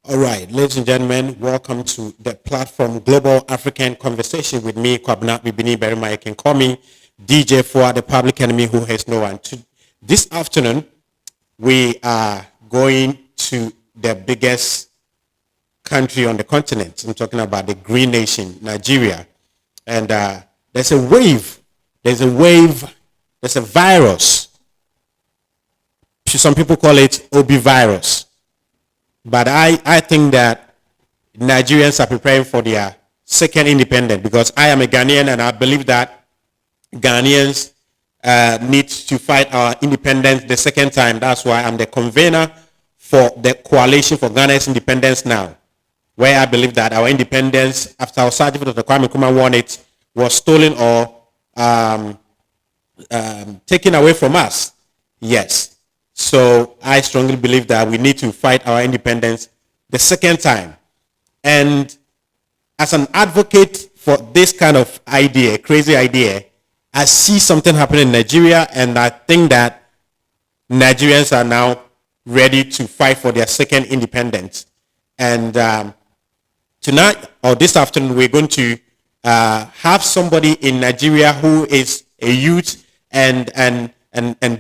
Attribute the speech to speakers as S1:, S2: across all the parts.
S1: All right, ladies and gentlemen, welcome to the platform Global African Conversation with me, Kwabna Bibini Berima. You can call me DJ for the public enemy who has no one. This afternoon, we are going to the biggest country on the continent. I'm talking about the green nation, Nigeria. And there's a wave, there's a virus. Some people call it OB virus. But I think that Nigerians are preparing for their second independence, because I am a Ghanaian and I believe that Ghanaians need to fight our independence the second time. That's why I'm the convener for the Coalition for Ghana's Independence Now, where I believe that our independence, after our Sergeant Dr. Kwame Nkrumah won it, was stolen or taken away from us. Yes. So I strongly believe that we need to fight our independence the second time. And as an advocate for this kind of idea, crazy idea, I see something happening in Nigeria, and I think that Nigerians are now ready to fight for their second independence. And tonight or this afternoon, we're going to have somebody in Nigeria who is a youth and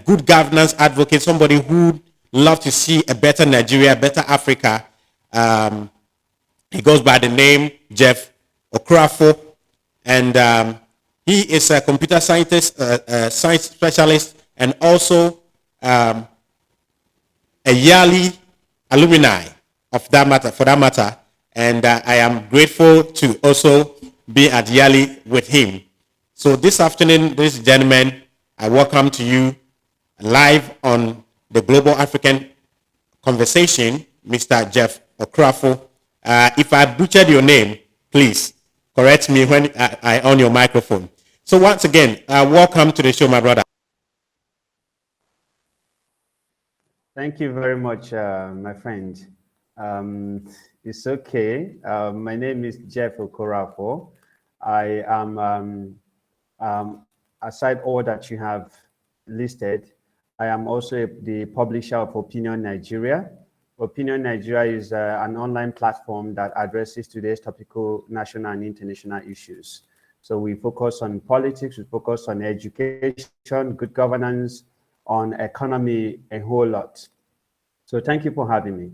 S1: good governance advocate, somebody who loves to see a better Nigeria, better Africa. He goes by the name Jeff Okorafor, and he is a computer scientist, science specialist, and also a yearly alumni of that matter, for that matter. And I am grateful to also be at Yali with him. So this afternoon, ladies and gentlemen, I welcome to you live on the Global African Conversation, Mr. Jeff Okorafor. If I butchered your name, please correct me when I on your microphone. So once again, welcome to the show, my brother.
S2: Thank you very much, my friend. It's okay. My name is Jeff Okorafor. I am, aside all that you have listed, I am also the publisher of Opinion Nigeria. Opinion Nigeria is an online platform that addresses today's topical national and international issues. So we focus on politics, we focus on education, good governance, on economy, a whole lot. So thank you for having me.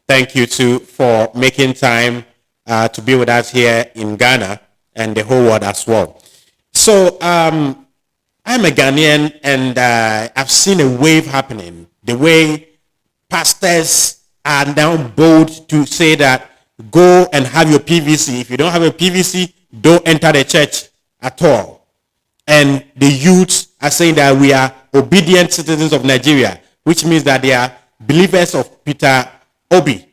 S1: Thank you too for making time to be with us here in Ghana and the whole world as well. So I'm a Ghanaian, and I've seen a wave happening. The way pastors are now bold to say that go and have your PVC. If you don't have a PVC, don't enter the church at all. And the youths are saying that we are obedient citizens of Nigeria, which means that they are believers of Peter Obi.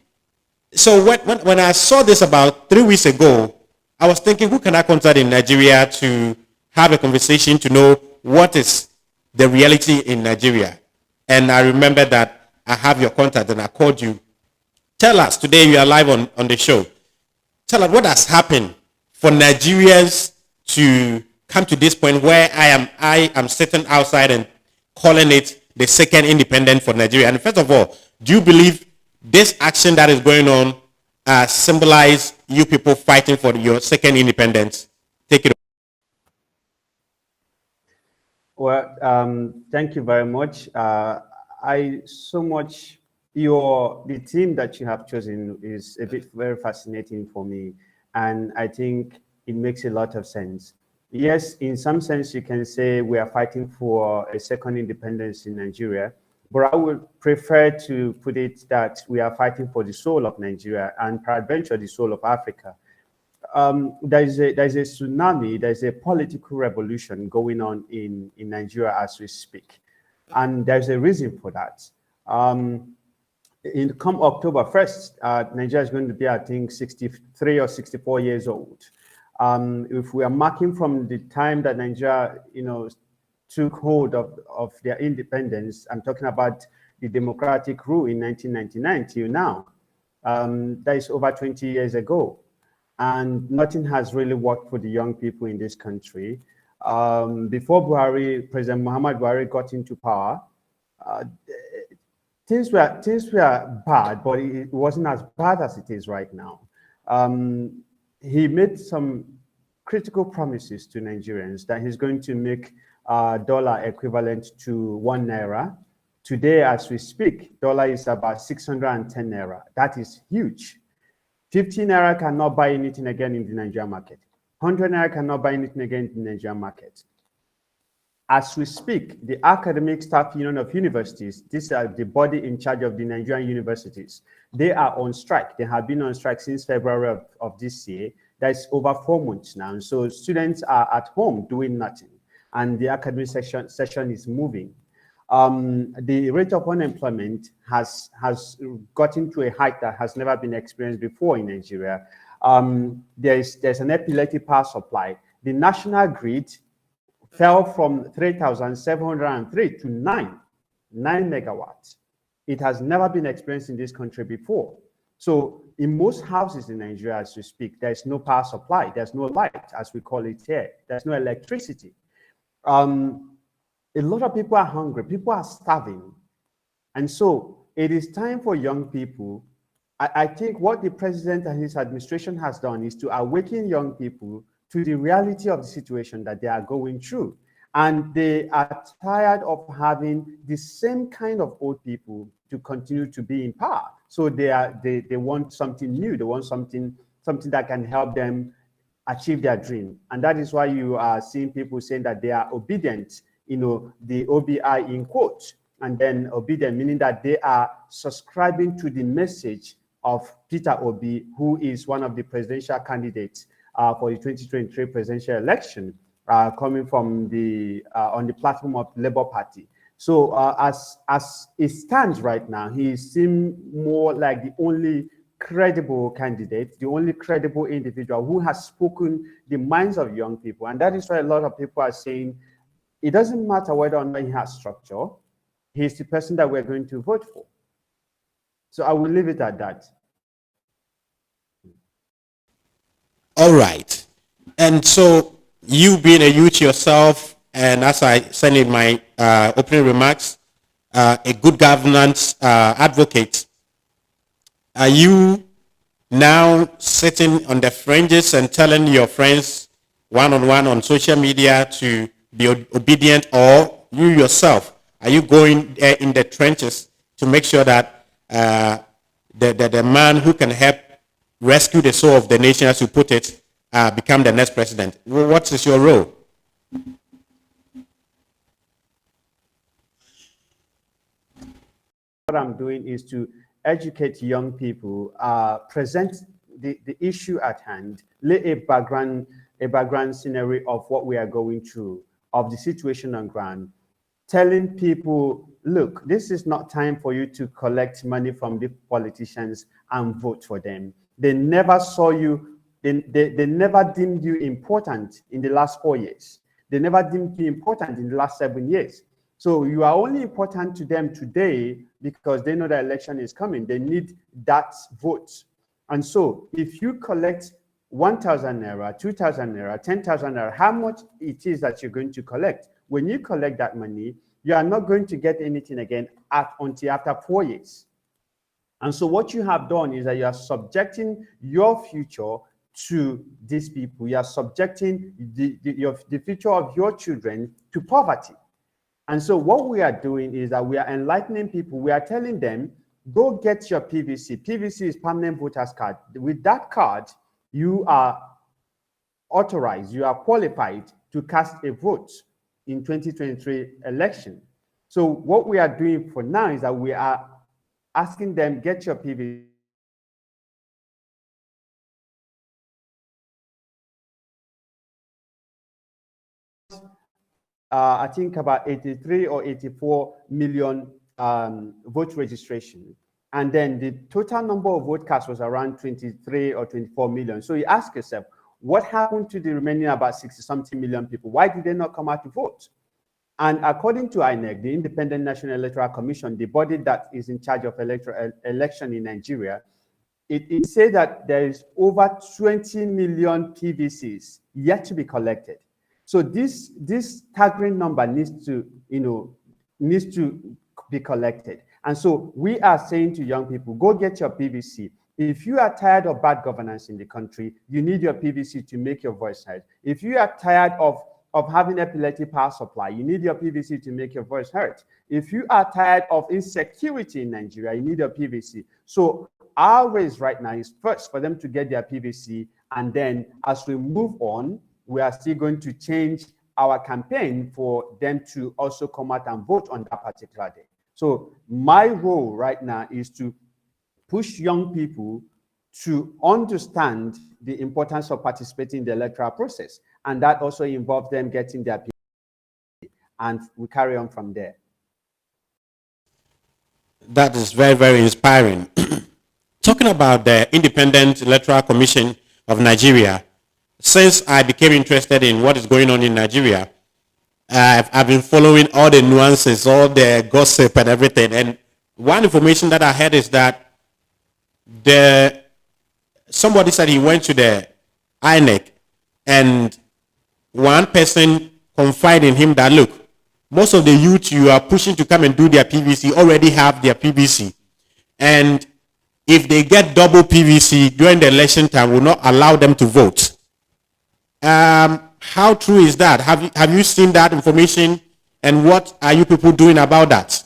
S1: So when I saw this about 3 weeks ago, I was thinking, who can I contact in Nigeria to have a conversation to know what is the reality in Nigeria? And I remember that I have your contact and I called you. Tell us, today you are live on the show. Tell us what has happened for Nigerians to come to this point where I am sitting outside and calling it the second independence for Nigeria. And first of all, do you believe this action that is going on symbolize you people fighting for your second independence? Take it.
S2: Well, thank you very much. The team that you have chosen is very fascinating for me, and I think it makes a lot of sense. Yes, in some sense, you can say we are fighting for a second independence in Nigeria, but I would prefer to put it that we are fighting for the soul of Nigeria and peradventure the soul of Africa. There's a tsunami, there's a political revolution going on in Nigeria as we speak. And there's a reason for that. Come October 1st, Nigeria is going to be, I think, 63 or 64 years old. If we are marking from the time that Nigeria, took hold of their independence, I'm talking about the democratic rule in 1999 till now. That is over 20 years ago. And nothing has really worked for the young people in this country. Before President Muhammad Buhari got into power, things were bad, but it wasn't as bad as it is right now. He made some critical promises to Nigerians that he's going to make dollar equivalent to 1 naira. Today, as we speak, dollar is about 610 naira. That is huge. 50 naira cannot buy anything again in the Nigerian market. 100 naira cannot buy anything again in the Nigerian market. As we speak, the Academic Staff Union of Universities, these are the body in charge of the Nigerian universities, they are on strike. They have been on strike since February of this year. That's over 4 months now. So students are at home doing nothing, and the academic session is moving. The rate of unemployment has gotten to a height that has never been experienced before in Nigeria. There's an epileptic power supply. The national grid fell from 3,703 to 9 megawatts. It has never been experienced in this country before. So in most houses in Nigeria, as we speak, there's no power supply, there's no light, as we call it here, there's no electricity. A lot of people are hungry, people are starving. And so it is time for young people. I think what the president and his administration has done is to awaken young people to the reality of the situation that they are going through. And they are tired of having the same kind of old people to continue to be in power. So they want something new. They want something that can help them achieve their dream. And that is why you are seeing people saying that they are obedient, the OBI in quotes, and then obedient, meaning that they are subscribing to the message of Peter Obi, who is one of the presidential candidates for the 2023 presidential election, coming from on the platform of the Labour Party. So as it stands right now, he seems more like the only credible candidate, the only credible individual who has spoken the minds of young people. And that is why a lot of people are saying, it doesn't matter whether or not he has structure, he's the person that we're going to vote for. So I will leave it at that.
S1: All right. And so you being a youth yourself, and as I said in my opening remarks, a good governance advocate, are you now sitting on the fringes and telling your friends one-on-one on social media to be obedient, or you yourself, are you going in the trenches to make sure that the man who can help rescue the soul of the nation, as you put it, become the next president? What is your role?
S2: What I'm doing is to educate young people, present the issue at hand, lay a background scenario of what we are going through, of the situation on ground, telling people, look, this is not time for you to collect money from the politicians and vote for them. They never saw you, they never deemed you important in the last 4 years. They never deemed you important in the last 7 years. So you are only important to them today because they know the election is coming. They need that vote. And so if you collect 1,000 naira, 2,000 naira, 10,000 naira, how much it is that you're going to collect, when you collect that money, you are not going to get anything again until after 4 years. And so what you have done is that you are subjecting your future to these people. You are subjecting the future of your children to poverty. And so what we are doing is that we are enlightening people. We are telling them, go get your PVC. PVC is permanent voters card. With that card, you are authorized, you are qualified to cast a vote in 2023 election. So what we are doing for now is that we are asking them, get your PVC. I think about 83 or 84 million vote registration. And then the total number of vote cast was around 23 or 24 million. So you ask yourself, what happened to the remaining about 60-something million people? Why did they not come out to vote? And according to INEC, the Independent National Electoral Commission, the body that is in charge of election in Nigeria, it said that there is over 20 million PVCs yet to be collected. So this staggering number needs to be collected. And so we are saying to young people, go get your PVC. If you are tired of bad governance in the country, you need your PVC to make your voice heard. If you are tired of having epileptic power supply, you need your PVC to make your voice heard. If you are tired of insecurity in Nigeria, you need your PVC. So our race right now is first for them to get their PVC, and then as we move on, we are still going to change our campaign for them to also come out and vote on that particular day. So my role right now is to push young people to understand the importance of participating in the electoral process. And that also involves them getting their PVC. And we carry on from there.
S1: That is very, very inspiring. Talking about the Independent Electoral Commission of Nigeria, since I became interested in what is going on in Nigeria, I've been following all the nuances, all the gossip and everything. And one information that I had is that somebody said he went to the INEC and one person confided in him that, look, most of the youth you are pushing to come and do their PVC already have their PVC. And if they get double PVC during the election time, will not allow them to vote. How true is that? Have you seen that information? And what are you people doing about that?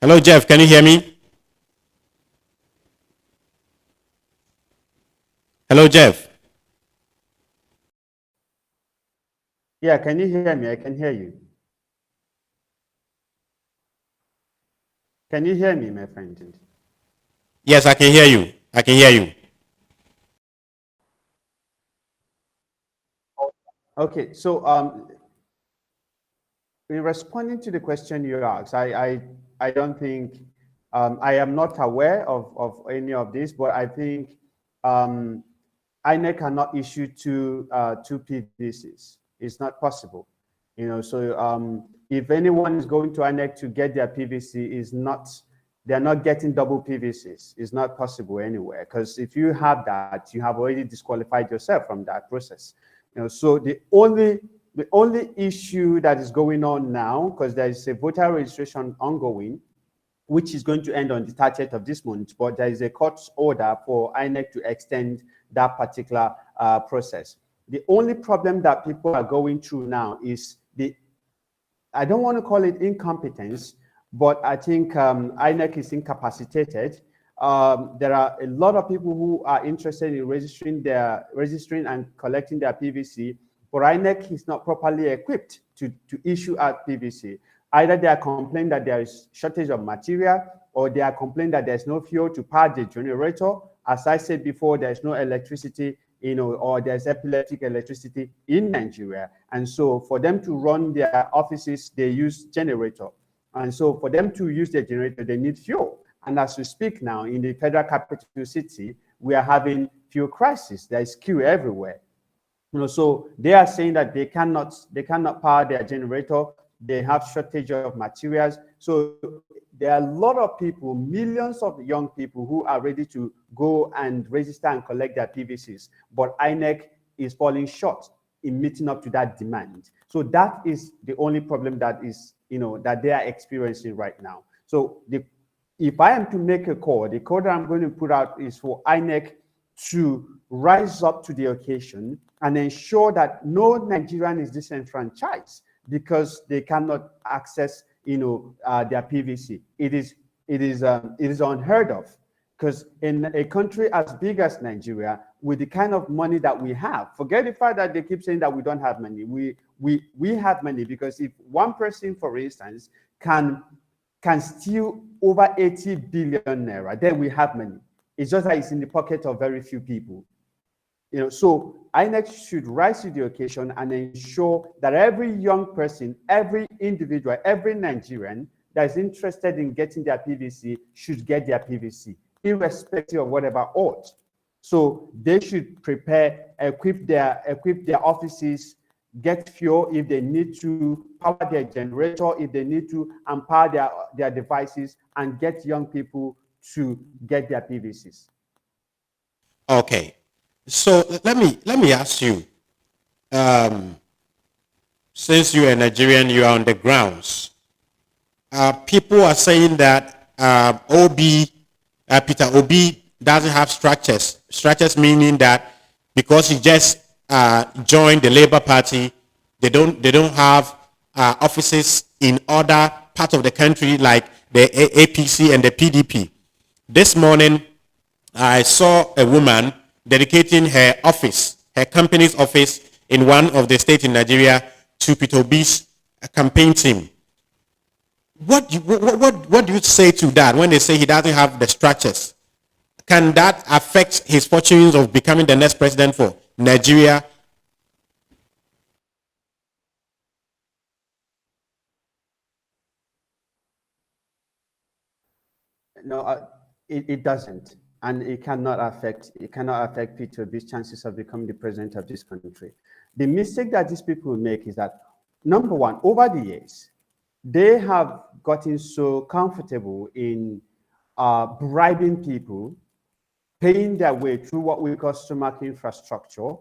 S1: Hello, Jeff. Can you hear me? Hello, Jeff.
S2: Yeah, can you hear me? I can hear you. Can you hear me, my friend?
S1: Yes, I can hear you. I can hear you.
S2: Okay, so in responding to the question you asked, I don't think I am not aware of any of this, but I think INEC cannot issue two PVCs. It's not possible, So if anyone is going to INEC to get their PVC, they're not getting double PVCs. It's not possible anywhere, because if you have that, you have already disqualified yourself from that process. So the only issue that is going on now, because there is a voter registration ongoing, which is going to end on the 30th of this month, but there is a court order for INEC to extend that particular process. The only problem that people are going through now is I don't want to call it incompetence, but I think INEC is incapacitated. There are a lot of people who are interested in registering and collecting their PVC, but INEC is not properly equipped to issue out PVC. Either they are complaining that there is shortage of material, or they are complaining that there's no fuel to power the generator. As I said before, there's no electricity, or there's epileptic electricity in Nigeria. And so for them to run their offices, they use generator. And so for them to use the generator, they need fuel. And as we speak now, in the federal capital city, we are having fuel crisis. There is queue everywhere. So they are saying that they cannot power their generator. They have shortage of materials. So there are a lot of people, millions of young people who are ready to go and register and collect their PVCs. But INEC is falling short in meeting up to that demand. So that is the only problem that is, that they are experiencing right now. So if I am to make a call, the call that I'm going to put out is for INEC to rise up to the occasion and ensure that no Nigerian is disenfranchised because they cannot access, their PVC. It is unheard of, because in a country as big as Nigeria, with the kind of money that we have, forget the fact that they keep saying that we don't have money. We have money, because if one person, for instance, can steal over 80 billion naira, then we have money. It's just that it's in the pocket of very few people. So INEC should rise to the occasion and ensure that every young person, every individual, every Nigerian that is interested in getting their PVC should get their PVC, irrespective of whatever odds. So they should prepare, equip their offices, get fuel if they need to, power their generator if they need to, and power their devices, and get young people to get their PVCs.
S1: Okay. So let me ask you, since you are Nigerian, you are on the grounds. People are saying that Peter Obi doesn't have structures. Structures meaning that because he just joined the Labour Party, they don't have offices in other parts of the country like the APC and the PDP. This morning, I saw a woman dedicating her office, her company's office in one of the states in Nigeria to Peter Obi's campaign team. What do you say to that when they say he doesn't have the structures? Can that affect his fortunes of becoming the next president for Nigeria?
S2: No, it doesn't, and it cannot affect Peter Obi's chances of becoming the president of this country. The mistake that these people make is that, number one, over the years, they have gotten so comfortable in bribing people, paying their way through what we call stomach infrastructure,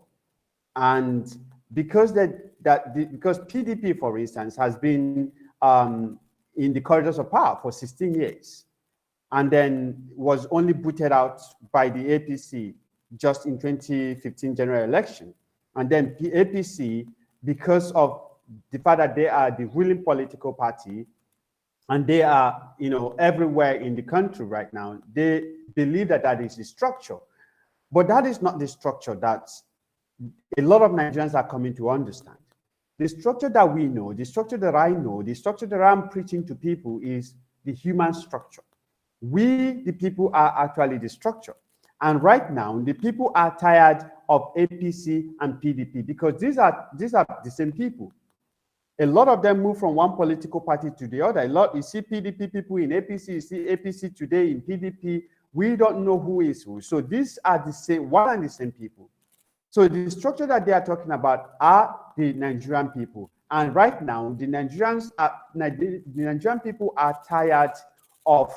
S2: and because because PDP, for instance, has been in the corridors of power for 16 years, and then was only booted out by the APC just in 2015 general election, and then the APC, because of the fact that they are the ruling political party, and they are, everywhere in the country right now, they believe that that is the structure. But that is not the structure that a lot of Nigerians are coming to understand. The structure that we know, the structure that I know, the structure that I'm preaching to people is the human structure. We, the people, are actually the structure. And right now, the people are tired of APC and PDP because these are the same people. A lot of them move from one political party to the other. You see PDP people in APC, you see APC today in PDP. We don't know who is who. So these are the same, one and the same people. So the structure that they are talking about are the Nigerian people. And right now, the Nigerian people are tired of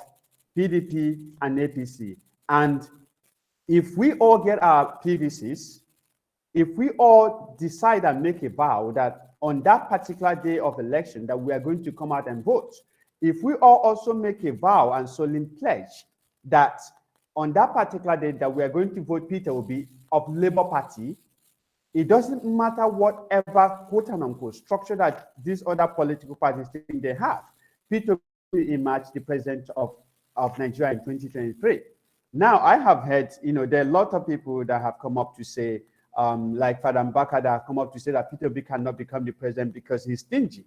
S2: PDP and APC. And if we all get our PVCs, if we all decide and make a vow that on that particular day of election that we are going to come out and vote, if we all also make a vow and solemn pledge that on that particular day that we are going to vote Peter Obi of Labour Party, it doesn't matter whatever quote and unquote structure that these other political parties think they have. Peter Obi will emerge the president of Nigeria in 2023. Now, I have heard, there are a lot of people that have come up to say, like Father Mbaka, that have come up to say that Peter Obi cannot become the president because he's stingy.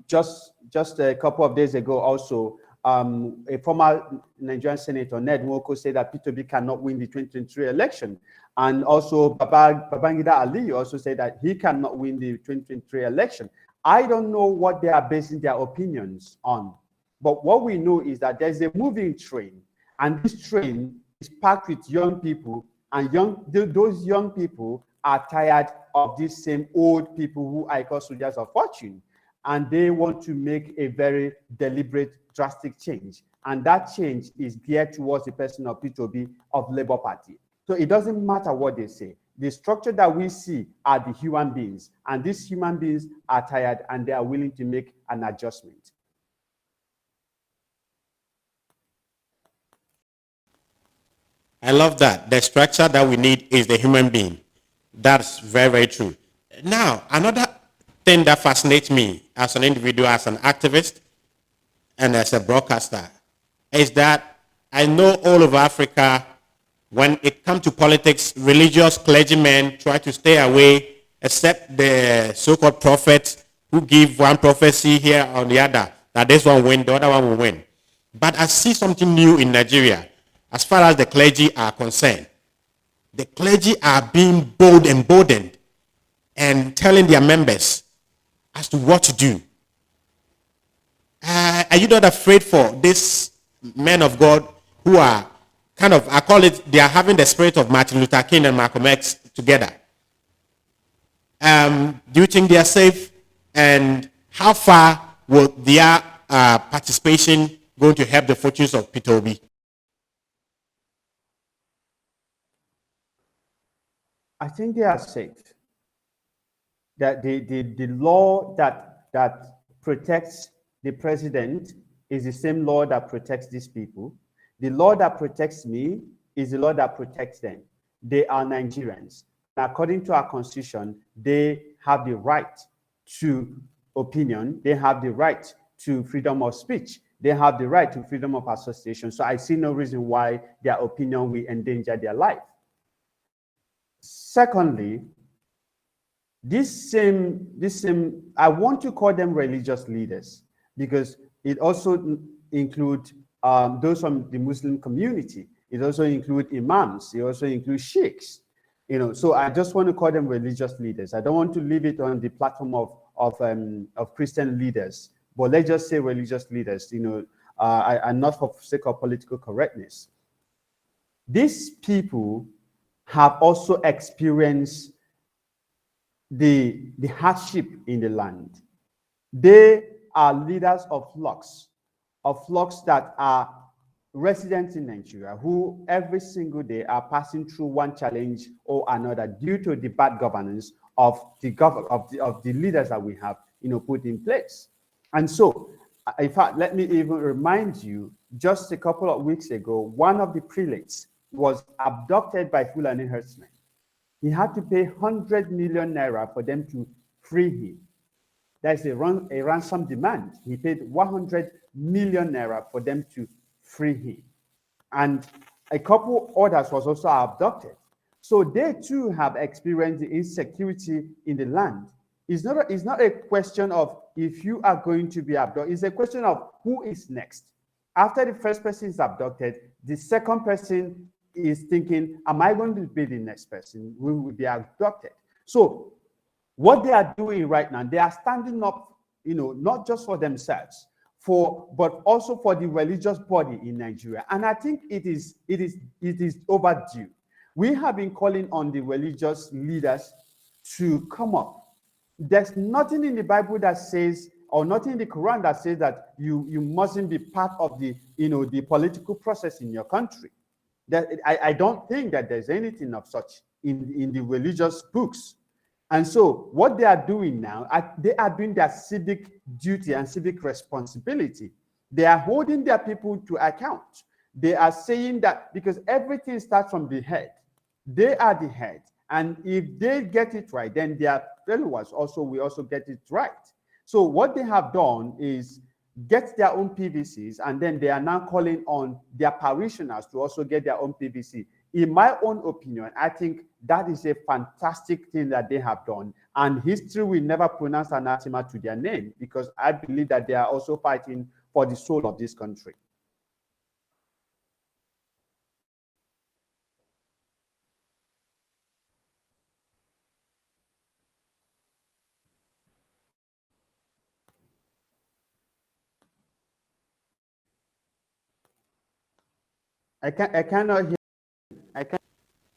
S2: Just a couple of days ago also, a former Nigerian Senator, Ned Nwoko, said that Peter Obi cannot win the 2023 election. And also Babangida Ali also said that he cannot win the 2023 election. I don't know what they are basing their opinions on. But what we know is that there's a moving train, and this train is packed with young people, and those young people are tired of these same old people who I call soldiers of fortune, and they want to make a very deliberate, drastic change. And that change is geared towards the person of Peter Obi of Labour Party. So it doesn't matter what they say. The structure that we see are the human beings, and these human beings are tired and they are willing to make an adjustment.
S1: I love that. The structure that we need is the human being. That's very, very true. Now, another thing that fascinates me as an individual, as an activist, and as a broadcaster, is that I know all over Africa, when it comes to politics, religious clergymen try to stay away, except the so-called prophets who give one prophecy here or the other, that this one win, the other one will win. But I see something new in Nigeria. As far as the clergy are concerned, the clergy are being bold and emboldened and telling their members as to what to do. Are you not afraid for these men of God who are kind of, I call it, they are having the spirit of Martin Luther King and Malcolm X together? Do you think they are safe? And how far will their participation going to help the fortunes of Peter Obi?
S2: I think they are safe. that the law that protects the president is the same law that protects these people. The law that protects me is the law that protects them. They are Nigerians. According to our constitution, they have the right to opinion. They have the right to freedom of speech. They have the right to freedom of association. So I see no reason why their opinion will endanger their life. Secondly, this same, I want to call them religious leaders because it also includes those from the Muslim community. It also includes imams. It also includes sheikhs. So I just want to call them religious leaders. I don't want to leave it on the platform of Christian leaders, but let's just say religious leaders. And not for sake of political correctness. These people have also experienced the hardship in the land. They are leaders of flocks that are residents in Nigeria who every single day are passing through one challenge or another due to the bad governance of the leaders that we have put in place. And so, in fact, let me even remind you, just a couple of weeks ago, one of the prelates was abducted by Fulani herdsmen. He had to pay 100 million naira for them to free him. That's a ransom demand. He paid 100 million naira for them to free him. And a couple others was also abducted. So they too have experienced the insecurity in the land. It's not a question of if you are going to be abducted. It's a question of who is next. After the first person is abducted, the second person is thinking, am I going to be the next person who will be abducted? So what they are doing right now, they are standing up, not just for themselves, but also for the religious body in Nigeria. And I think it is overdue. We have been calling on the religious leaders to come up. There's nothing in the Bible that says, or nothing in the Quran that says that you mustn't be part of the political process in your country. I don't think that there's anything of such in the religious books. And so what they are doing now, they are doing their civic duty and civic responsibility. They are holding their people to account. They are saying that because everything starts from the head, they are the head. And if they get it right, then their followers will also get it right. So what they have done is get their own PVCs, and then they are now calling on their parishioners to also get their own PVC. In my own opinion, I think that is a fantastic thing that they have done. And history will never pronounce anathema to their name, because I believe that they are also fighting for the soul of this country. I cannot hear.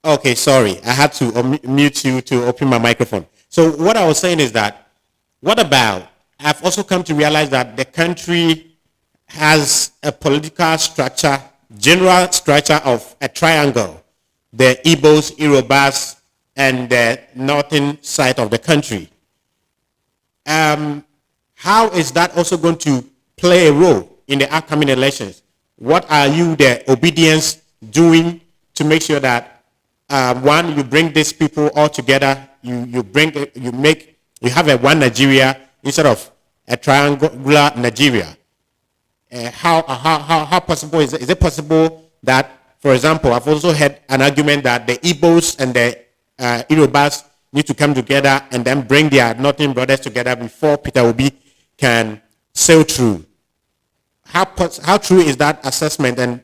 S1: Okay, sorry. I had to mute you to open my microphone. So what I was saying is that, what about, I've also come to realize that the country has a political structure, general structure of a triangle. The Igbos, Yorubas, and the northern side of the country. How is that also going to play a role in the upcoming elections? What are you, the obedience, doing to make sure that one, you bring these people all together, you have a one Nigeria instead of a triangular Nigeria? How possible is it possible that, for example, I've also heard an argument that the Igbos and the Yorubas need to come together and then bring their northern brothers together before Peter Obi can sail through? How true is that assessment, and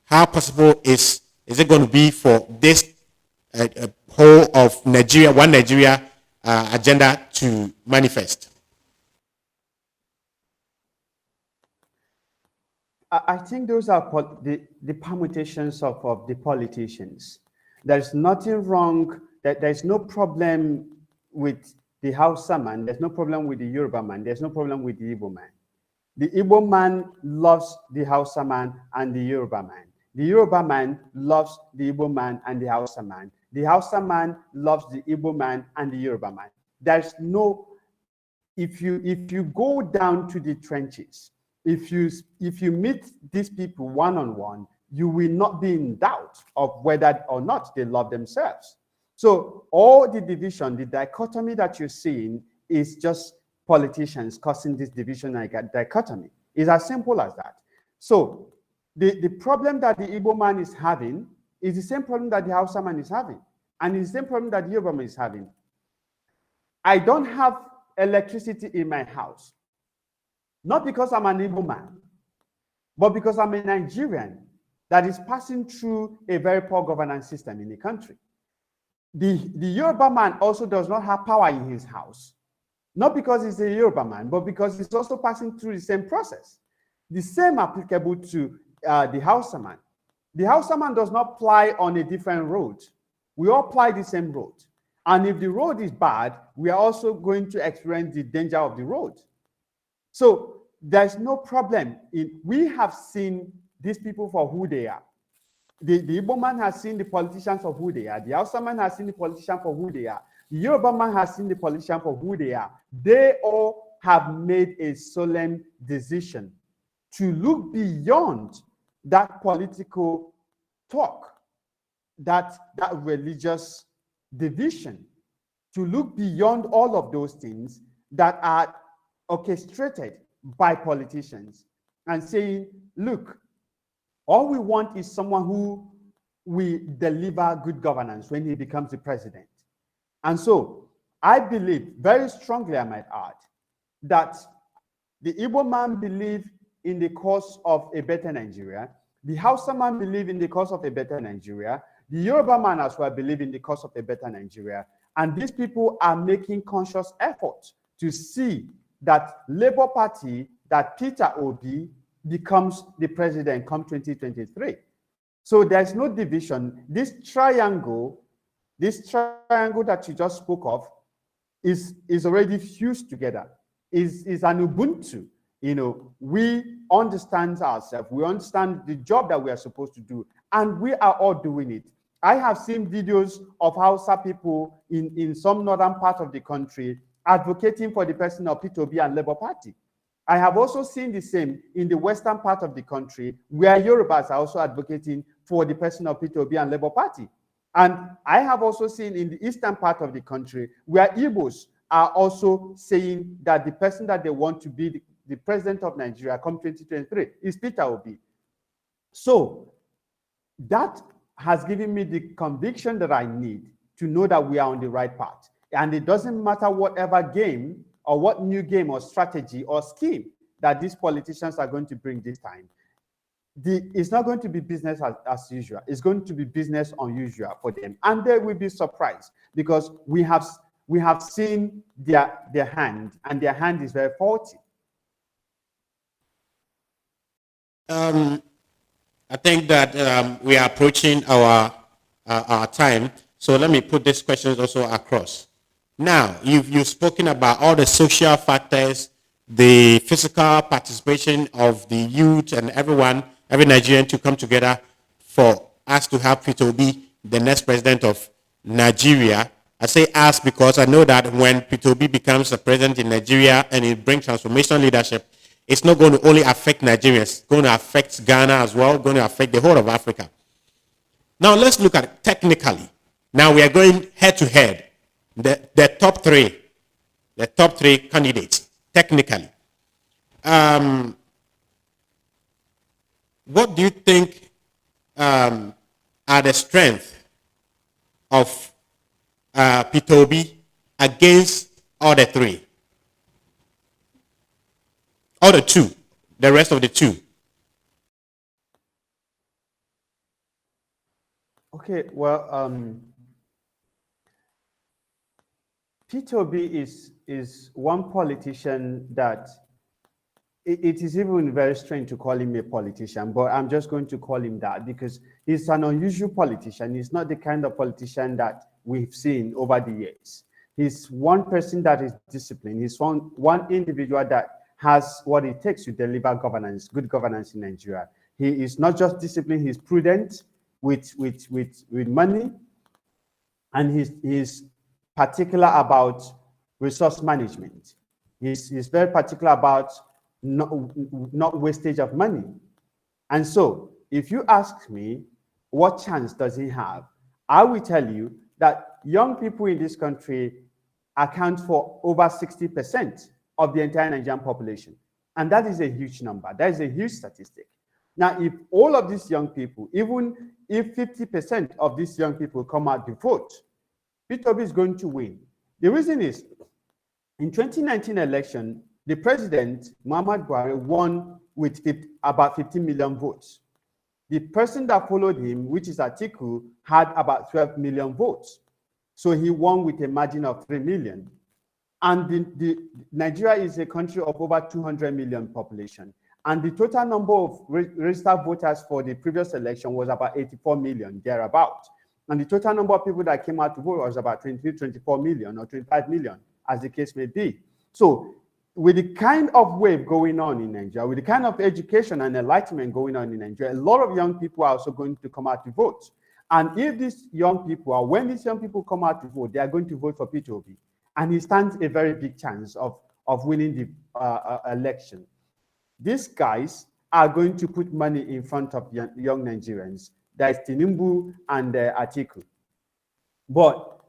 S1: how possible is it going to be for this whole of Nigeria, one Nigeria agenda to manifest?
S2: I think those are the permutations of the politicians. There's nothing wrong, there's no problem with the Hausa man, there's no problem with the Yoruba man, there's no problem with the Igbo man. The Igbo man loves the Hausa man and the Yoruba man. The Yoruba man loves the Igbo man and the Hausa man. The Hausa man loves the Igbo man and the Yoruba man. there's no, if you go down to the trenches, if you meet these people one-on-one, you will not be in doubt of whether or not they love themselves. So all the division, the dichotomy that you're seeing is just politicians causing this division and dichotomy. It's as simple as that. So the problem that the Igbo man is having is the same problem that the Hausa man is having, and it's the same problem that the Yoruba man is having. I don't have electricity in my house, not because I'm an Igbo man, but because I'm a Nigerian that is passing through a very poor governance system in the country. The Yoruba man also does not have power in his house, not because he's a Yoruba man, but because he's also passing through the same process. The same applicable to the Hausa man. The Hausa man does not ply on a different road. We all ply the same road. And if the road is bad, we are also going to experience the danger of the road. So there's no problem. We have seen these people for who they are. The Igbo man has seen the politicians for who they are. The Hausa man has seen the politicians for who they are. The Yoruba man has seen the politicians for who they are. They all have made a solemn decision to look beyond that political talk, that religious division, to look beyond all of those things that are orchestrated by politicians and saying, look, all we want is someone who will deliver good governance when he becomes the president. And so I believe very strongly, I might add, that the Igbo man believes in the cause of a better Nigeria. The Hausa man believes in the cause of a better Nigeria. The Yoruba man as well believes in the cause of a better Nigeria. And these people are making conscious effort to see that Labour Party, that Peter Obi becomes the president come 2023. So there's no division. This triangle that you just spoke of is already fused together, is an Ubuntu. You know, we understand ourselves, we understand the job that we are supposed to do, and we are all doing it. I have seen videos of Hausa people in some northern part of the country advocating for the person of Peter Obi and Labour Party. I have also seen the same in the western part of the country, where Yorubas are also advocating for the person of Peter Obi and Labour Party. And I have also seen in the eastern part of the country, where Igbos are also saying that the person that they want to be the president of Nigeria come 2023 is Peter Obi. So that has given me the conviction that I need to know that we are on the right path. And it doesn't matter whatever game or what new game or strategy or scheme that these politicians are going to bring this time. It's not going to be business as usual. It's going to be business unusual for them. And they will be surprised because we have seen their hand, and their hand is very faulty.
S1: I think that we are approaching our time. So let me put these questions also across. Now, you've spoken about all the social factors, the physical participation of the youth and everyone, every Nigerian to come together for us to have Peter Obi, the next president of Nigeria. I say us because I know that when Peter Obi becomes the president in Nigeria and it brings transformational leadership, it's not going to only affect Nigerians, it's going to affect Ghana as well, going to affect the whole of Africa. Now let's look at it technically. Now we are going head to head. The top three candidates, technically. What do you think are the strengths of Peter Obi against all the three? Or the two, the rest of the two.
S2: Okay, well, Peter Obi is one politician that it is even very strange to call him a politician, but I'm just going to call him that because he's an unusual politician. He's not the kind of politician that we've seen over the years. He's one person that is disciplined. He's one individual that has what it takes to deliver governance, good governance in Nigeria. He is not just disciplined, he's prudent with money, and he's particular about resource management. He's very particular about not wastage of money. And so, if you ask me, what chance does he have? I will tell you that young people in this country account for over 60% of the entire Nigerian population. And that is a huge number. That is a huge statistic. Now, if all of these young people, even if 50% of these young people come out to vote, Peter Obi is going to win. The reason is, in 2019 election, the president, Muhammad Buhari, won with about 15 million votes. The person that followed him, which is Atiku, had about 12 million votes. So he won with a margin of 3 million. And Nigeria is a country of over 200 million population. And the total number of registered voters for the previous election was about 84 million, thereabout. And the total number of people that came out to vote was about 23, 24 million or 25 million, as the case may be. So with the kind of wave going on in Nigeria, with the kind of education and enlightenment going on in Nigeria, a lot of young people are also going to come out to vote. And if these young people, or when these young people come out to vote, they are going to vote for Peter Obi. And he stands a very big chance of winning the election. These guys are going to put money in front of young Nigerians. There's Tinubu and Atiku. But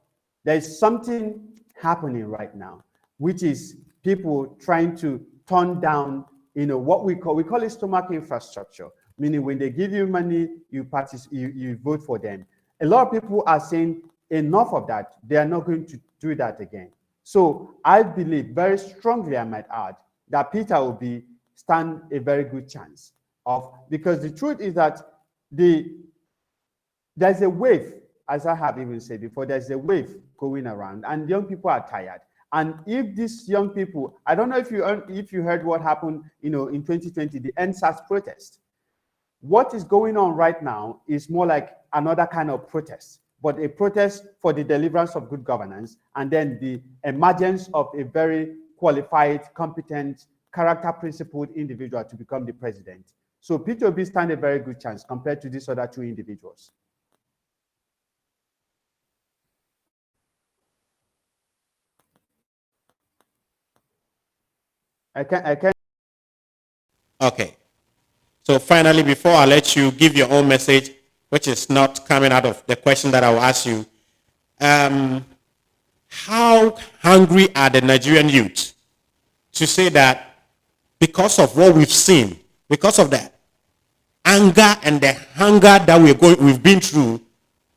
S2: there's something happening right now, which is people trying to turn down, what we call it stomach infrastructure, meaning when they give you money, you vote for them. A lot of people are saying enough of that. They are not going to do that again. So I believe very strongly, I might add, that Peter Obi stand a very good chance of, because the truth is that there's a wave, as I have even said before, there's a wave going around, and young people are tired. And if these young people, I don't know if you heard what happened, in 2020, the NSAS protest. What is going on right now is more like another kind of protest, but a protest for the deliverance of good governance, and then the emergence of a very qualified, competent, character-principled individual to become the president. So Peter Obi stands a very good chance compared to these other two individuals. I can.
S1: Okay. So finally, before I let you give your own message, which is not coming out of the question that I will ask you, how hungry are the Nigerian youth to say that because of what we've seen, because of the anger and the hunger that we've been through,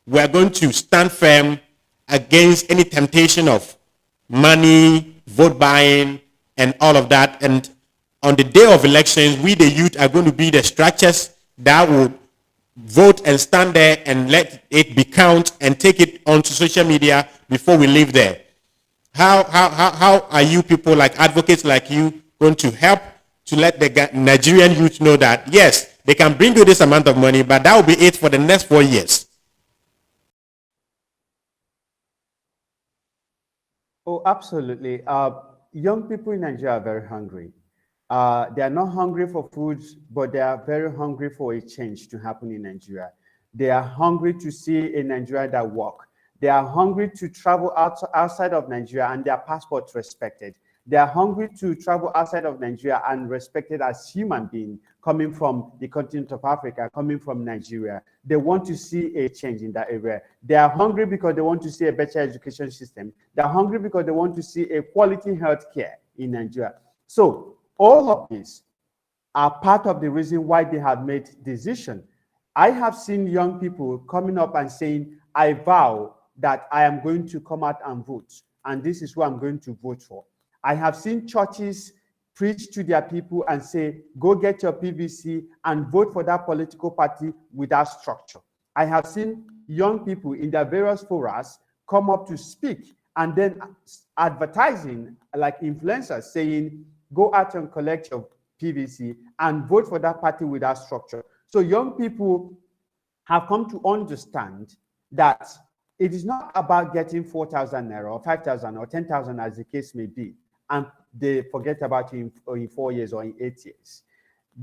S1: we're going to stand firm against any temptation of money, vote buying, and all of that. And on the day of elections, we the youth are going to be the structures that would vote and stand there and let it be count and take it onto social media before we leave there. How are you people, like advocates like you, going to help to let the Nigerian youth know that, yes, they can bring you this amount of money, but that will be it for the next 4 years?
S2: Oh, absolutely. Young people in Nigeria are very hungry. They are not hungry for food, but they are very hungry for a change to happen in Nigeria. They are hungry to see a Nigeria that works. They are hungry to travel outside of Nigeria and their passports respected. They are hungry to travel outside of Nigeria and respected as human beings coming from the continent of Africa, coming from Nigeria. They want to see a change in that area. They are hungry because they want to see a better education system. They are hungry because they want to see a quality health care in Nigeria. So all of these are part of the reason why they have made decision. I have seen young people coming up and saying, I vow that I am going to come out and vote, and this is who I'm going to vote for. I have seen churches preach to their people and say, go get your PVC and vote for that political party without structure. I have seen young people in their various forums come up to speak and then advertising like influencers saying, go out and collect your PVC and vote for that party without structure. So young people have come to understand that it is not about getting 4,000 naira or 5,000 or 10,000 as the case may be, and they forget about it in 4 years or in 8 years.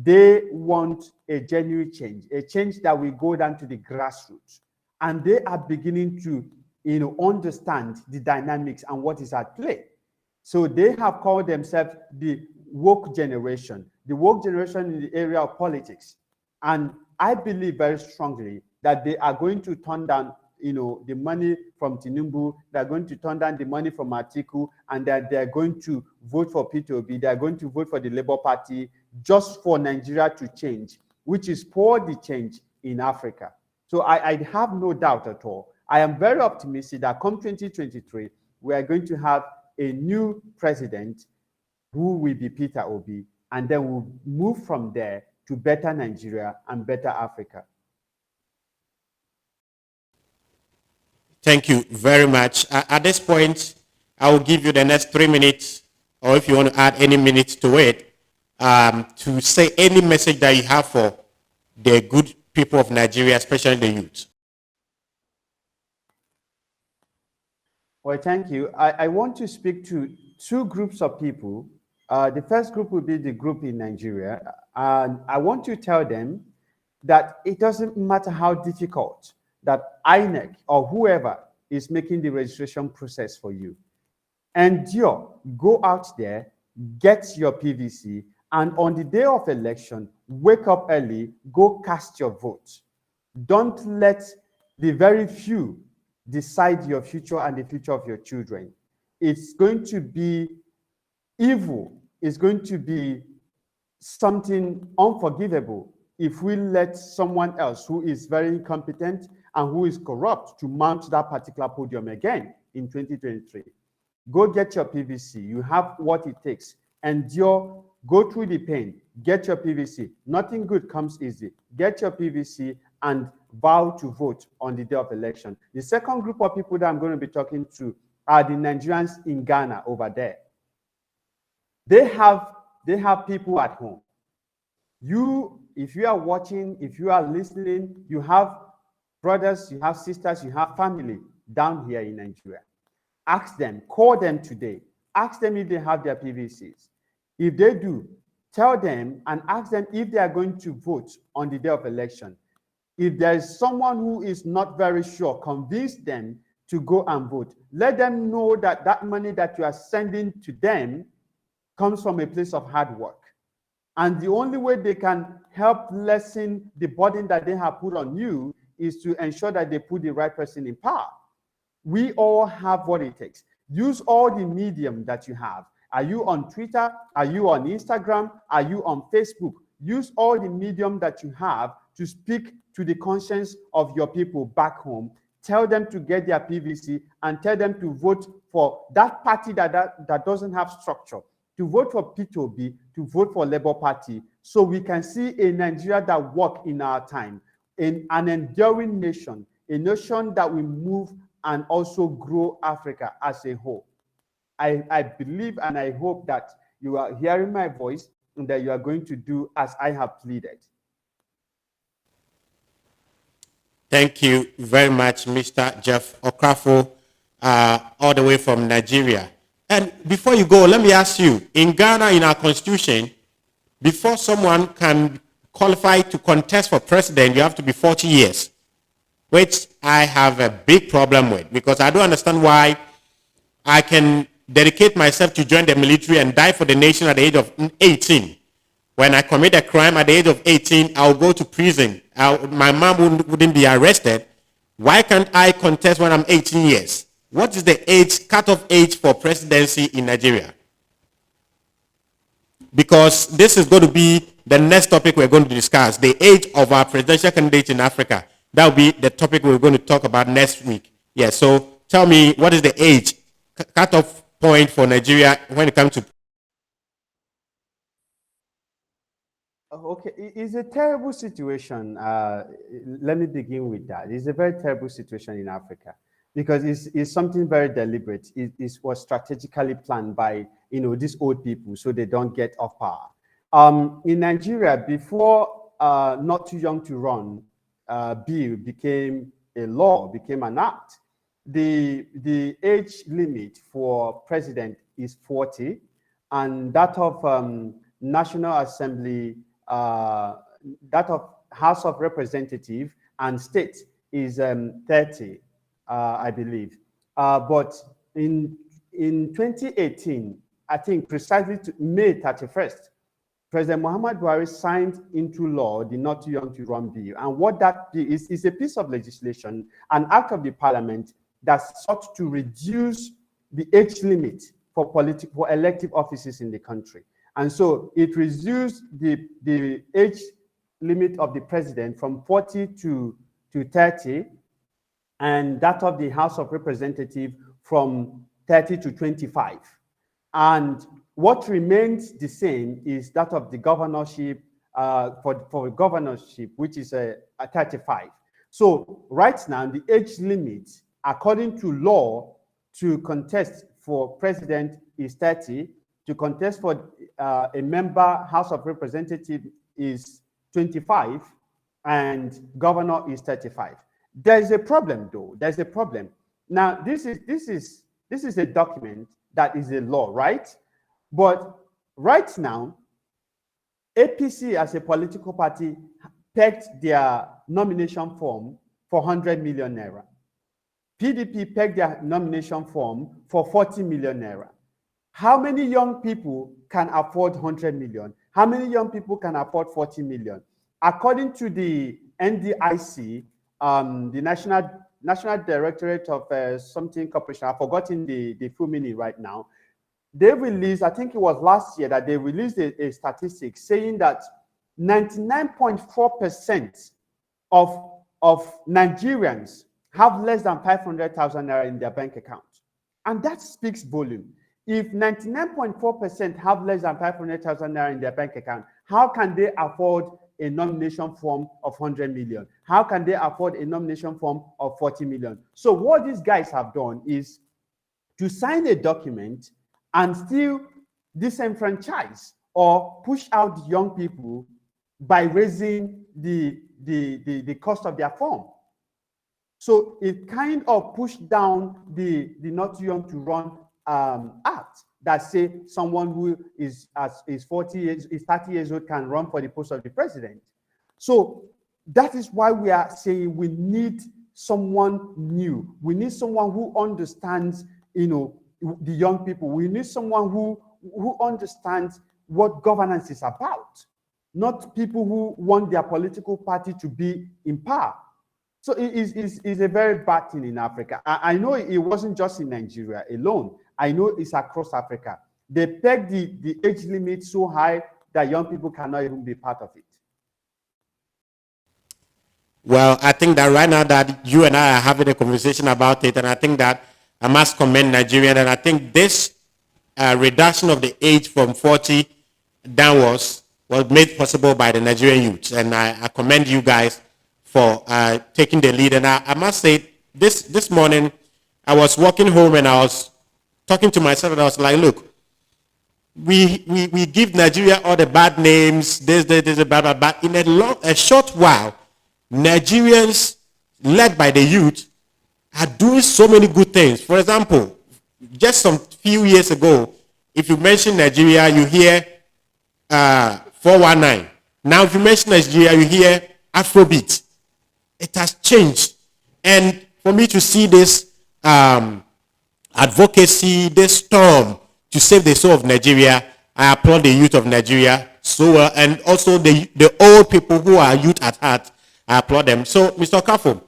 S2: They want a genuine change, a change that will go down to the grassroots. And they are beginning to understand the dynamics and what is at play. So they have called themselves the woke generation in the area of politics. And I believe very strongly that they are going to turn down, the money from Tinubu, they're going to turn down the money from Atiku, and that they're going to vote for P2B, they're going to vote for the Labour Party just for Nigeria to change, which is for the change in Africa. So I have no doubt at all. I am very optimistic that come 2023, we are going to have a new president who will be Peter Obi, and then we'll move from there to better Nigeria and better Africa.
S1: Thank you very much. At this point, I will give you the next 3 minutes, or if you want to add any minutes to it, to say any message that you have for the good people of Nigeria, especially the youth.
S2: Well, thank you. I want to speak to two groups of people. The first group will be the group in Nigeria. And I want to tell them that it doesn't matter how difficult that INEC or whoever is making the registration process for you. Endure, go out there, get your PVC, and on the day of election, wake up early, go cast your vote. Don't let the very few decide your future and the future of your children. It's going to be evil. It's going to be something unforgivable if we let someone else who is very incompetent and who is corrupt to mount that particular podium again in 2023. Go get your PVC. You have what it takes. Endure, go through the pain, get your PVC. Nothing good comes easy. Get your PVC and vow to vote on the day of election. The second group of people that I'm going to be talking to are the Nigerians in Ghana over there. They have people at home. If you are watching, if you are listening, you have brothers, you have sisters, you have family down here in Nigeria. Ask them, call them today. Ask them if they have their PVCs. If they do, tell them and ask them if they are going to vote on the day of election. If there is someone who is not very sure, convince them to go and vote. Let them know that that money that you are sending to them comes from a place of hard work. And the only way they can help lessen the burden that they have put on you is to ensure that they put the right person in power. We all have what it takes. Use all the medium that you have. Are you on Twitter? Are you on Instagram? Are you on Facebook? Use all the medium that you have to speak to the conscience of your people back home. Tell them to get their PVC and tell them to vote for that party that doesn't have structure, to vote for P2B, to vote for Labour Party, so we can see a Nigeria that works in our time, in an enduring nation, a nation that will move and also grow Africa as a whole. I believe and I hope that you are hearing my voice and that you are going to do as I have pleaded.
S1: Thank you very much, Mr. Jeff Okorafor, all the way from Nigeria. And before you go, let me ask you, in Ghana, in our constitution, before someone can qualify to contest for president, you have to be 40 years, which I have a big problem with, because I don't understand why I can dedicate myself to join the military and die for the nation at the age of 18. When I commit a crime at the age of 18, I'll go to prison. My mom wouldn't be arrested. Why can't I contest when I'm 18 years? What is the cutoff age for presidency in Nigeria? Because this is going to be the next topic we're going to discuss, the age of our presidential candidates in Africa. That will be the topic we're going to talk about next week. Yeah, so tell me, what is the age cutoff point for Nigeria when it comes to...
S2: Okay, it's a terrible situation. Let me begin with that. It's a very terrible situation in Africa because it's something very deliberate. It was strategically planned by these old people so they don't get off power. In Nigeria, before Not Too Young to Run bill became a law, became an act, the age limit for president is 40, and that of National Assembly, that of House of Representatives and state is 30, I believe. But in in 2018, I think precisely May 31st, President Muhammad Buhari signed into law the Not Too Young to Run bill. And what that is a piece of legislation, an act of the parliament that sought to reduce the age limit for elective offices in the country. And so it reduced the age limit of the president from 40 to 30, and that of the House of Representatives from 30 to 25. And what remains the same is that of the governorship, for governorship, which is a 35. So right now, the age limit, according to law, to contest for president is 30, to contest for a member House of Representatives is 25, and governor is 35. There's a problem, though. There's a problem. Now, this is a document that is a law, right? But right now, APC as a political party pegged their nomination form for 100 million naira. PDP pegged their nomination form for 40 million naira. How many young people can afford 100 million? How many young people can afford 40 million? According to the NDIC, the National Directorate of something corporation, I've forgotten the full meaning right now. They released, I think it was last year, that they released a statistic saying that 99.4% of Nigerians have less than 500,000 naira in their bank account. And that speaks volume. If 99.4% have less than 500,000 naira in their bank account, how can they afford a nomination form of 100 million? How can they afford a nomination form of 40 million? So what these guys have done is to sign a document and still disenfranchise or push out young people by raising the cost of their form. So it kind of pushed down the Not Too Young to Run act that say someone who is 30 years old can run for the post of the president. So that is why we are saying we need someone new. We need someone who understands, the young people. We need someone who understands what governance is about, not people who want their political party to be in power. So it is a very bad thing in Africa. I know it wasn't just in Nigeria alone. I know it's across Africa. They peg the age limit so high that young people cannot even be part of it.
S1: Well, I think that right now that you and I are having a conversation about it, and I think that I must commend Nigerian, and I think this reduction of the age from 40 downwards was made possible by the Nigerian youth, and I commend you guys for taking the lead. And I must say, this morning, I was walking home and I was talking to myself, and I was like, look, we give Nigeria all the bad names, this, blah, blah, blah. In a short while, Nigerians, led by the youth, are doing so many good things. For example, just some few years ago, if you mention Nigeria, you hear 419. Now, if you mention Nigeria, you hear Afrobeat. It has changed. And for me to see this advocacy, this storm to save the soul of Nigeria, I applaud the youth of Nigeria so well, and also the old people who are youth at heart, I applaud them. So, Mr. Okorafor,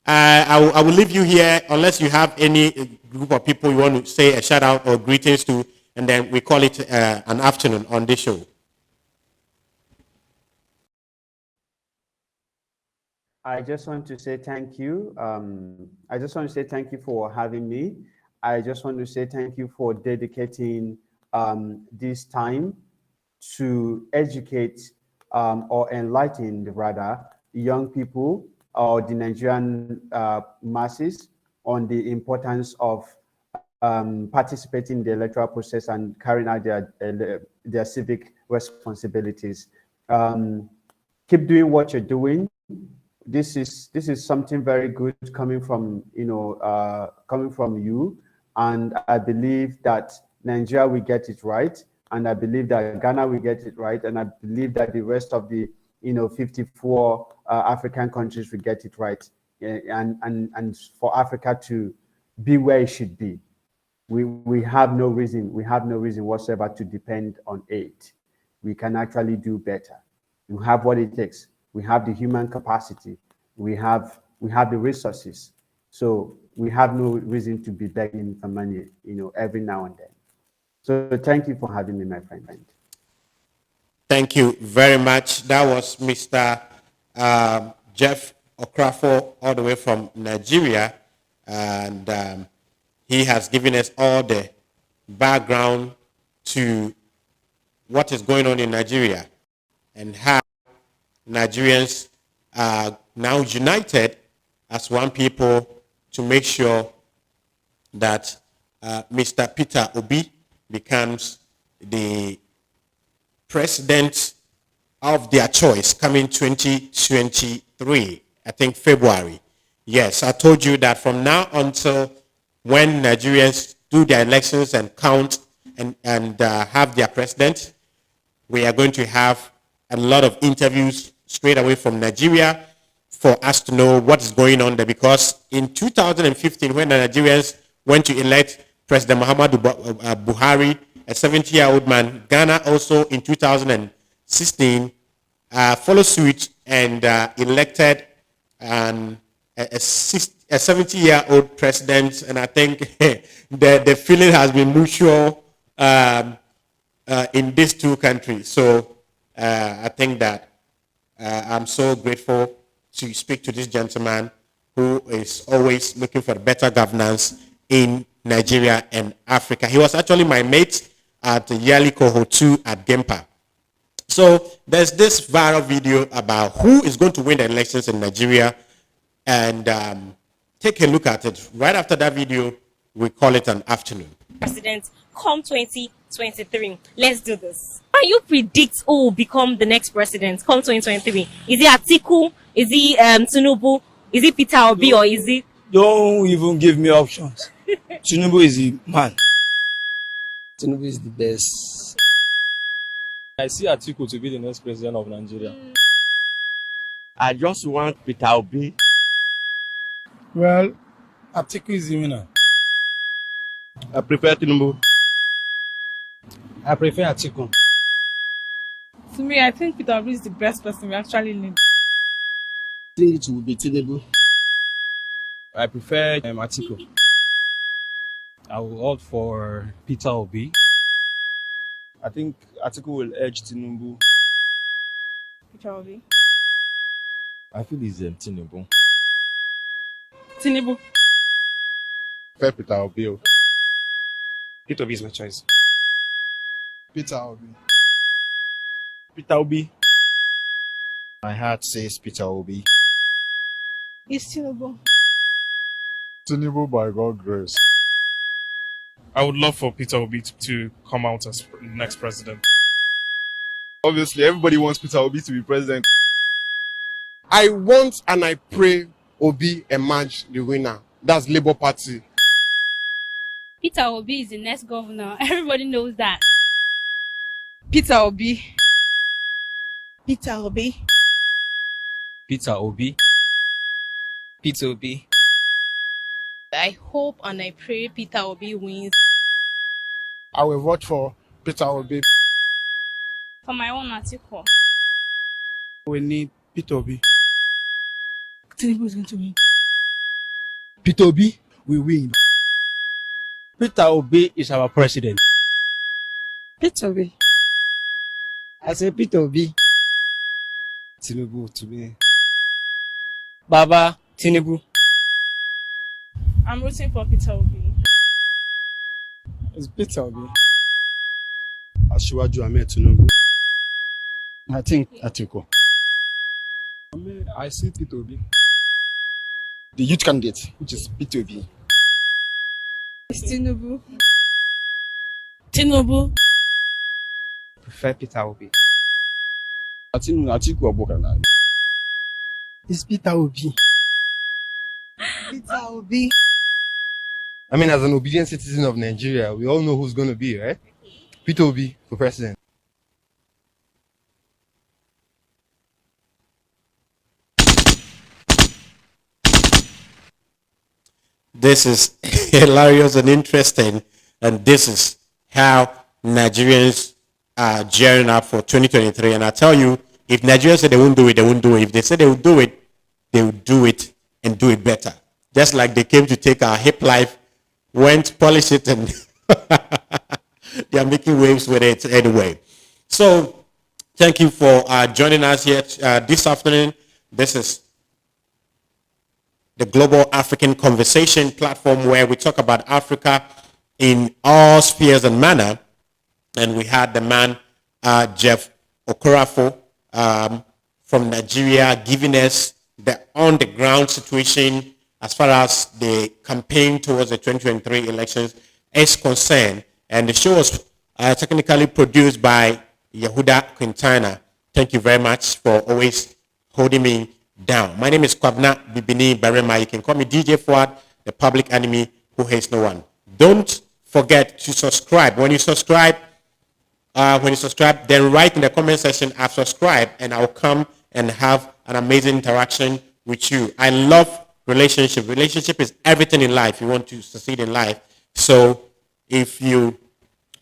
S1: I will leave you here unless you have any group of people you want to say a shout out or greetings to, and then we call it an afternoon on this show.
S2: I just want to say thank you. I just want to say thank you for having me. I just want to say thank you for dedicating this time to educate or enlighten, rather, young people or the Nigerian masses on the importance of participating in the electoral process and carrying out their civic responsibilities. Keep doing what you're doing. This is something very good coming from you, and I believe that Nigeria will get it right, and I believe that Ghana will get it right, and I believe that the rest of the 54 African countries will get it right, and for Africa to be where it should be. we have no reason whatsoever to depend on aid. We can actually do better. We have what it takes. We have the human capacity. We have the resources. So we have no reason to be begging for money, every now and then. So thank you for having me, my friend.
S1: Thank you very much. That was Mr. Jeff Okorafor, all the way from Nigeria. And he has given us all the background to what is going on in Nigeria and how Nigerians are now united as one people to make sure that Mr. Peter Obi becomes the president of their choice coming 2023, I think February. Yes, I told you that from now until when Nigerians do their elections and count and have their president, we are going to have a lot of interviews straight away from Nigeria for us to know what is going on there. Because in 2015, when the Nigerians went to elect President Muhammadu Buhari, a 70-year-old man, Ghana also in 2016 followed suit and elected a 70-year-old president. And I think the feeling has been mutual in these two countries. So I think that I'm so grateful to speak to this gentleman who is always looking for better governance in Nigeria and Africa. He was actually my mate at the yearly cohort 2 at Gempa. So there's this viral video about who is going to win the elections in Nigeria, and take a look at it. Right after that video, we call it an afternoon.
S3: President, come 2023. Let's do this. Can you predict who will become the next president come 2023? Is it Atiku? Is it Tinubu? Is it Peter Obi, or is it?
S4: Don't even give me options. Tinubu is the man.
S5: Tinubu is the best.
S6: I see Atiku to be the next president of Nigeria.
S7: I just want Peter Obi.
S4: Well, Atiku is the winner.
S7: I prefer Tinubu.
S5: I prefer Atiku.
S8: To me, I think Peter Obi is the best person we actually need.
S5: I think it will be Tinubu.
S6: I prefer Atiku. I will opt for Peter Obi. I think Atiku will edge Tinubu.
S8: Peter Obi.
S6: I feel it's Tinubu.
S8: Tinubu.
S7: Prefer Peter Obi.
S9: Peter Obi is my choice.
S4: Peter Obi.
S6: Peter Obi.
S7: My heart says Peter Obi.
S8: It's Tinubu.
S7: Tinubu by God's grace.
S9: I would love for Peter Obi to come out as next president.
S7: Obviously, everybody wants Peter Obi to be president.
S10: I want and I pray Obi emerge the winner. That's Labour Party.
S11: Peter Obi is the next governor. Everybody knows that.
S8: Peter Obi.
S11: Peter Obi.
S6: Peter Obi.
S5: Peter Obi.
S11: I hope and I pray Peter Obi wins.
S10: I will vote for Peter Obi.
S11: For my own article.
S4: We need Peter Obi.
S8: Tinubu is going to win.
S5: Peter Obi will win.
S4: Peter Obi is our president.
S8: Peter Obi.
S5: I say Peter Obi. Tinubu to me.
S4: Baba Tinubu.
S8: I'm rooting for Peter Obi.
S4: It's Peter Obi.
S7: Asiwaju Ahmed Tinubu.
S5: I think Atiku.
S6: I see Peter Obi.
S5: The youth candidate, which is Peter Obi.
S8: It's Tinubu.
S11: Tinubu.
S5: Prefer Peter Obi. Atiku Abubakar. It's Peter Obi.
S8: Peter Obi.
S7: I mean, as an obedient citizen of Nigeria, we all know who's going to be, right? Peter Obi for president.
S1: This is hilarious and interesting. And this is how Nigerians are gearing up for 2023. And I tell you, if Nigerians say they won't do it, they won't do it. If they say they will do it, they will do it and do it better. Just like they came to take our hip life, went, polish it, and they are making waves with it anyway. So thank you for joining us here this afternoon. This is the Global African Conversation platform where we talk about Africa in all spheres and manner. And we had the man, Jeff Okorafor from Nigeria, giving us the on-the-ground situation as far as the campaign towards the 2023 elections is concerned. And the show was technically produced by Yehuda Quintana. Thank you very much for always holding me down. My name is Kwabna Bibini Barema. You can call me DJ Fuad, the public enemy who hates no one. Don't forget to subscribe. When you subscribe, then write in the comment section, I've subscribed, and I'll come and have an amazing interaction with you. I love relationship. Relationship is everything in life. You want to succeed in life. So if you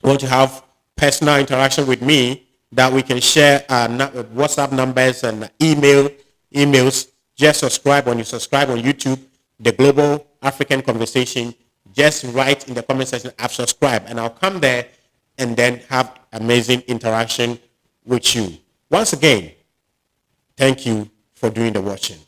S1: want to have personal interaction with me, that we can share WhatsApp numbers and emails, just subscribe. When you subscribe on YouTube, the Global African Conversation, just write in the comment section, I've subscribed, and I'll come there and then have amazing interaction with you. Once again, thank you for doing the watching.